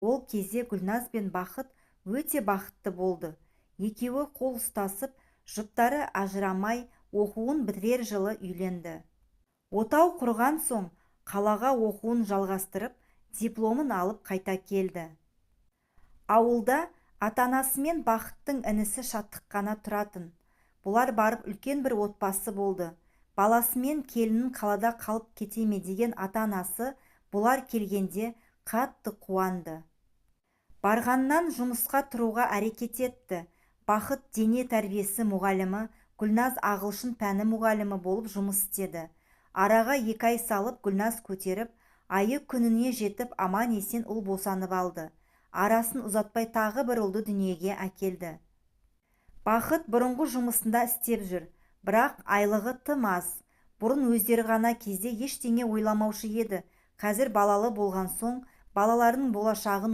Ол кезде Гүлназ бен Бақыт өте бақытты болды. Екеуі қол ұстасып, жұптары ажырамай оқуын бітірер жылы үйленді. Отау құрған соң қалаға оқуын жалғастырып, дипломын алып қайта келді. Ауылда ата-анасы мен Бақыттың інісі Шаттық қана тұратын. Бұлар барып үлкен бір отбасы болды. Баласы мен келінін қалада қалып кете ме деген ата-анасы бұлар келгенде қатты қуанды. Барғаннан жұмысқа тұруға әрекет етті. Бақыт дене тәрбиесі мұғалімі, Гүлназ ағылшын пәні мұғалімі болып жұмыс істеді. Араға 2 ай салып Гүлназ көтеріп, айы күніне жетіп аман-есен ұл босанып алды. Арасын ұзатпай тағы бір ұлды дүниеге әкелді. Бақыт бұрынғы жұмысында істеп жүр, бірақ айлығы тым аз. Бұрын өздері ғана кезде ештеңе ойламаушы еді. Қазір балалы болған соң балаларының болашағын